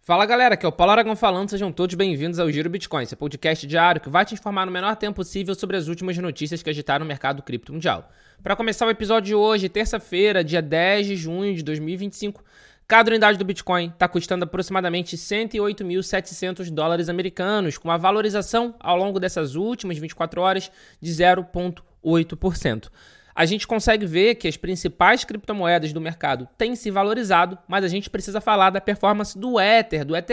Fala galera, aqui é o Paulo Aragão falando, sejam todos bem-vindos ao Giro Bitcoin, esse podcast diário que vai te informar no menor tempo possível sobre as últimas notícias que agitaram o mercado cripto mundial. Para começar o episódio de hoje, terça-feira, dia 10 de junho de 2025, cada unidade do Bitcoin está custando aproximadamente 108.700 dólares americanos, com uma valorização ao longo dessas últimas 24 horas de 0,8%. A gente consegue ver que as principais criptomoedas do mercado têm se valorizado, mas a gente precisa falar da performance do Ether, do ETH,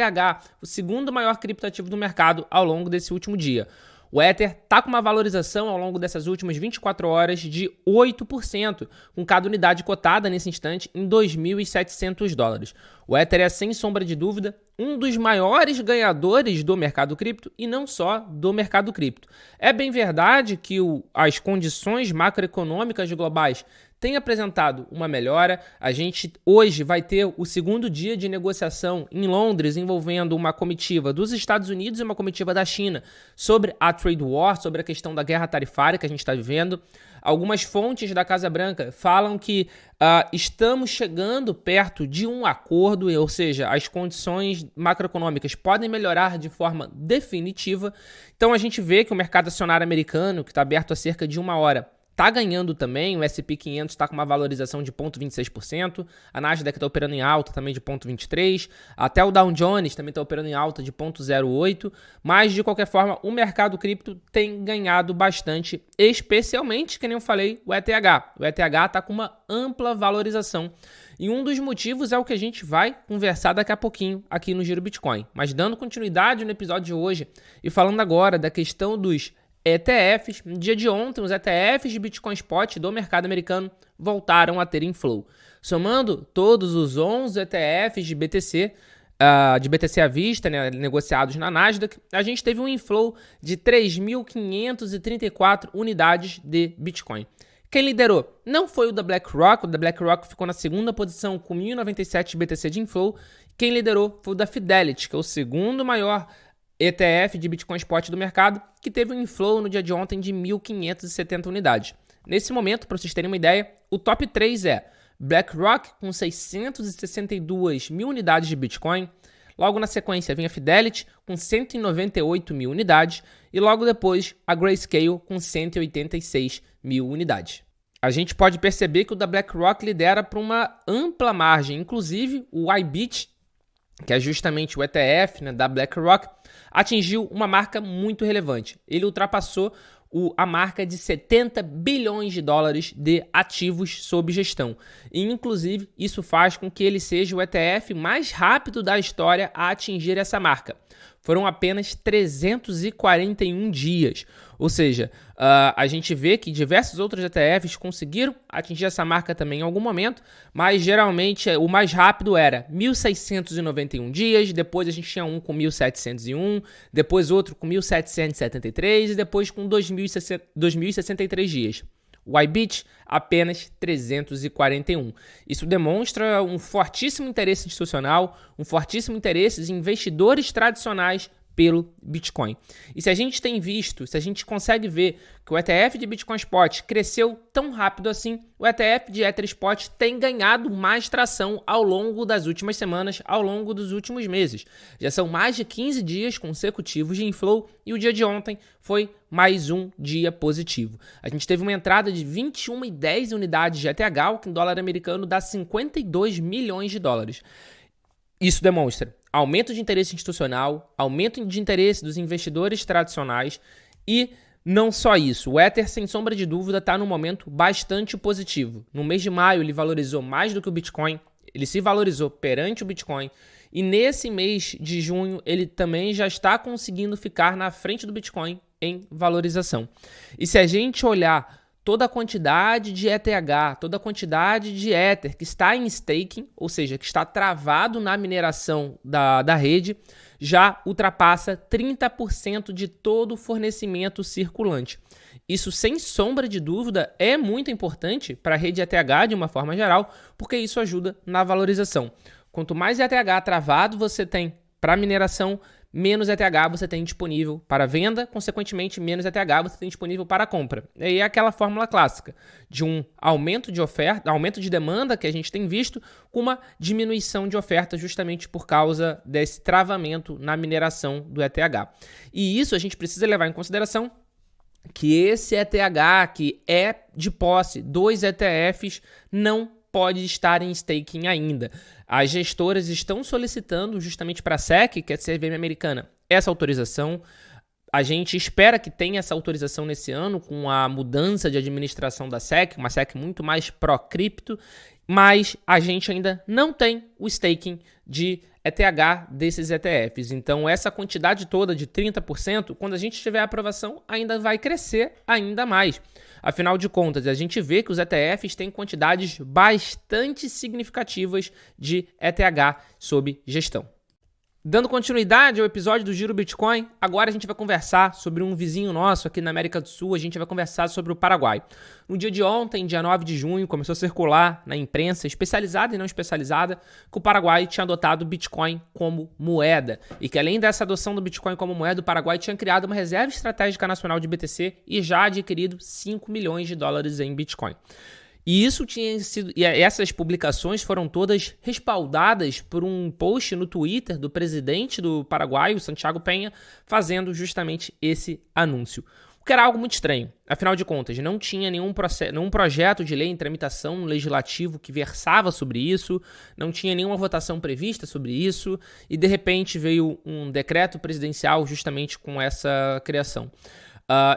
o segundo maior criptoativo do mercado ao longo desse último dia. O Ether está com uma valorização ao longo dessas últimas 24 horas de 8%, com cada unidade cotada nesse instante em 2.700 dólares. O Ether é, sem sombra de dúvida, um dos maiores ganhadores do mercado cripto e não só do mercado cripto. É bem verdade que as condições macroeconômicas globais têm apresentado uma melhora. A gente hoje vai ter o segundo dia de negociação em Londres envolvendo uma comitiva dos Estados Unidos e uma comitiva da China sobre a trade war, sobre a questão da guerra tarifária que a gente está vivendo. Algumas fontes da Casa Branca falam que estamos chegando perto de um acordo, ou seja, as condições macroeconômicas podem melhorar de forma definitiva. Então a gente vê que o mercado acionário americano, que está aberto há cerca de uma hora, está ganhando também. O S&P 500 está com uma valorização de 0,26%, a Nasdaq está operando em alta também de 0,23%, até o Dow Jones também está operando em alta de 0,08%, mas de qualquer forma o mercado cripto tem ganhado bastante, especialmente, que nem eu falei, o ETH. O ETH está com uma ampla valorização. E um dos motivos é o que a gente vai conversar daqui a pouquinho aqui no Giro Bitcoin. Mas dando continuidade no episódio de hoje e falando agora da questão dos ETFs, no dia de ontem, os ETFs de Bitcoin Spot do mercado americano voltaram a ter inflow. Somando todos os 11 ETFs de BTC à vista, né, negociados na Nasdaq, a gente teve um inflow de 3.534 unidades de Bitcoin. Quem liderou não foi o da BlackRock. O da BlackRock ficou na segunda posição com 1.097 BTC de inflow. Quem liderou foi o da Fidelity, que é o segundo maior ETF de Bitcoin Spot do mercado, que teve um inflow no dia de ontem de 1.570 unidades. Nesse momento, para vocês terem uma ideia, o top 3 é BlackRock com 662 mil unidades de Bitcoin. Logo na sequência vem a Fidelity com 198 mil unidades e logo depois a Grayscale com 186 mil unidades. A gente pode perceber que o da BlackRock lidera por uma ampla margem, inclusive o IBIT, que é justamente o ETF, né, da BlackRock, atingiu uma marca muito relevante. Ele ultrapassou a marca de 70 bilhões de dólares de ativos sob gestão. E, inclusive, isso faz com que ele seja o ETF mais rápido da história a atingir essa marca. Foram apenas 341 dias. Ou seja, a gente vê que diversos outros ETFs conseguiram atingir essa marca também em algum momento, mas geralmente o mais rápido era 1.691 dias, depois a gente tinha um com 1.701, depois outro com 1.773 e depois com 2.063 dias. O IBIT, apenas 341. Isso demonstra um fortíssimo interesse institucional, um fortíssimo interesse de investidores tradicionais pelo Bitcoin. E se a gente tem visto, se a gente consegue ver que o ETF de Bitcoin Spot cresceu tão rápido assim, o ETF de Ether Spot tem ganhado mais tração ao longo das últimas semanas, ao longo dos últimos meses. Já são mais de 15 dias consecutivos de inflow e o dia de ontem foi mais um dia positivo. A gente teve uma entrada de 21,10 unidades de ETH, o que em dólar americano dá 52 milhões de dólares. Isso demonstra aumento de interesse institucional, aumento de interesse dos investidores tradicionais e não só isso. O Ether, sem sombra de dúvida, está num momento bastante positivo. No mês de maio, ele valorizou mais do que o Bitcoin, ele se valorizou perante o Bitcoin e nesse mês de junho, ele também já está conseguindo ficar na frente do Bitcoin em valorização. E se a gente olhar toda a quantidade de ETH, toda a quantidade de Ether que está em staking, ou seja, que está travado na mineração da rede, já ultrapassa 30% de todo o fornecimento circulante. Isso, sem sombra de dúvida, é muito importante para a rede ETH de uma forma geral, porque isso ajuda na valorização. Quanto mais ETH travado você tem para mineração, menos ETH você tem disponível para venda, consequentemente, menos ETH você tem disponível para compra. E aí é aquela fórmula clássica de um aumento de oferta, aumento de demanda que a gente tem visto, com uma diminuição de oferta justamente por causa desse travamento na mineração do ETH. E isso a gente precisa levar em consideração que esse ETH, que é de posse dos ETFs, não pode estar em staking ainda. As gestoras estão solicitando justamente para a SEC, que é a CVM americana, essa autorização. A gente espera que tenha essa autorização nesse ano com a mudança de administração da SEC, uma SEC muito mais pró-cripto, mas a gente ainda não tem o staking de ETH desses ETFs. Então, essa quantidade toda de 30%, quando a gente tiver a aprovação, ainda vai crescer ainda mais. Afinal de contas, a gente vê que os ETFs têm quantidades bastante significativas de ETH sob gestão. Dando continuidade ao episódio do Giro Bitcoin, agora a gente vai conversar sobre um vizinho nosso aqui na América do Sul, a gente vai conversar sobre o Paraguai. No dia de ontem, dia 9 de junho, começou a circular na imprensa, especializada e não especializada, que o Paraguai tinha adotado o Bitcoin como moeda. E que além dessa adoção do Bitcoin como moeda, o Paraguai tinha criado uma reserva estratégica nacional de BTC e já adquirido 5 milhões de dólares em Bitcoin. E isso tinha sido. E essas publicações foram todas respaldadas por um post no Twitter do presidente do Paraguai, o Santiago Peña, fazendo justamente esse anúncio. O que era algo muito estranho. Afinal de contas, não tinha nenhum projeto de lei em tramitação no legislativo que versava sobre isso, não tinha nenhuma votação prevista sobre isso, e de repente veio um decreto presidencial justamente com essa criação.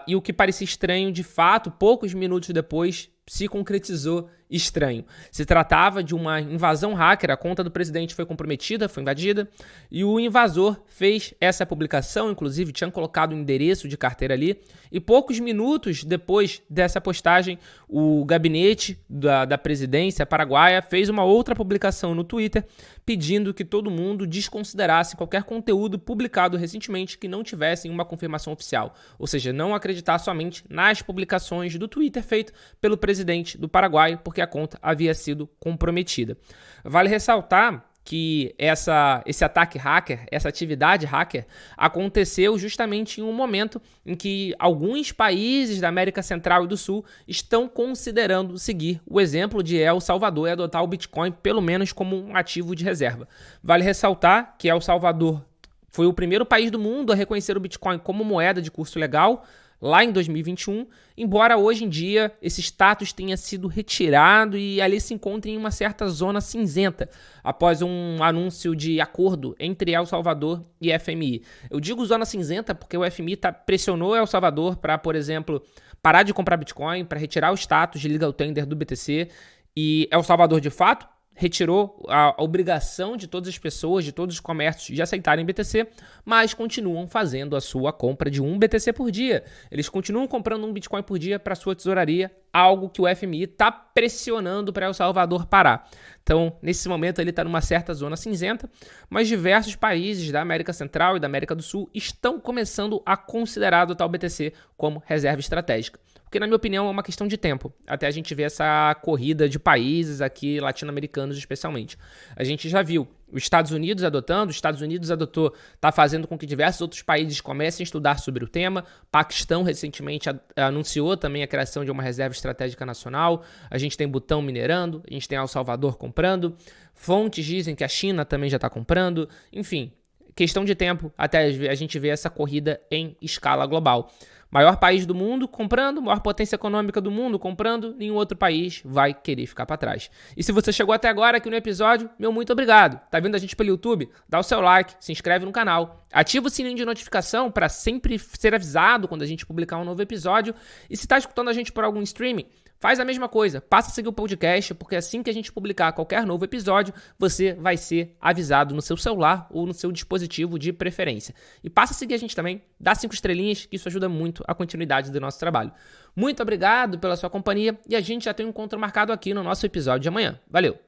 E o que parecia estranho, de fato, poucos minutos depois, se concretizou estranho. Se tratava de uma invasão hacker, a conta do presidente foi comprometida, foi invadida, e o invasor fez essa publicação, inclusive tinha colocado o endereço de carteira ali, e poucos minutos depois dessa postagem, o gabinete da presidência paraguaia fez uma outra publicação no Twitter, pedindo que todo mundo desconsiderasse qualquer conteúdo publicado recentemente que não tivesse uma confirmação oficial, ou seja, não acreditar somente nas publicações do Twitter feito pelo presidente do Paraguai, porque a conta havia sido comprometida. Vale ressaltar que esse ataque hacker, essa atividade hacker, aconteceu justamente em um momento em que alguns países da América Central e do Sul estão considerando seguir o exemplo de El Salvador e adotar o Bitcoin pelo menos como um ativo de reserva. Vale ressaltar que El Salvador foi o primeiro país do mundo a reconhecer o Bitcoin como moeda de curso legal, lá em 2021, embora hoje em dia esse status tenha sido retirado e ali se encontre em uma certa zona cinzenta, após um anúncio de acordo entre El Salvador e FMI. Eu digo zona cinzenta porque o FMI pressionou El Salvador para, por exemplo, parar de comprar Bitcoin, para retirar o status de legal tender do BTC, e El Salvador, de fato, retirou a obrigação de todas as pessoas, de todos os comércios de aceitarem BTC, mas continuam fazendo a sua compra de 1 BTC por dia. Eles continuam comprando 1 Bitcoin por dia para sua tesouraria, algo que o FMI está pressionando para El Salvador parar. Então, nesse momento, ele está numa certa zona cinzenta, mas diversos países da América Central e da América do Sul estão começando a considerar o tal BTC como reserva estratégica. Porque, na minha opinião, é uma questão de tempo, até a gente ver essa corrida de países aqui, latino-americanos especialmente. A gente já viu os Estados Unidos adotando, os Estados Unidos está fazendo com que diversos outros países comecem a estudar sobre o tema. Paquistão recentemente anunciou também a criação de uma reserva estratégica nacional. A gente tem Butão minerando, a gente tem El Salvador comprando. Fontes dizem que a China também já está comprando. Enfim, questão de tempo até a gente ver essa corrida em escala global. Maior país do mundo comprando, maior potência econômica do mundo comprando, nenhum outro país vai querer ficar para trás. E se você chegou até agora aqui no episódio, meu muito obrigado. Tá vendo a gente pelo YouTube? Dá o seu like, se inscreve no canal, ativa o sininho de notificação para sempre ser avisado quando a gente publicar um novo episódio. E se está escutando a gente por algum streaming, faz a mesma coisa, passa a seguir o podcast, porque assim que a gente publicar qualquer novo episódio, você vai ser avisado no seu celular ou no seu dispositivo de preferência. E passa a seguir a gente também, dá 5 estrelinhas, que isso ajuda muito a continuidade do nosso trabalho. Muito obrigado pela sua companhia e a gente já tem um encontro marcado aqui no nosso episódio de amanhã. Valeu!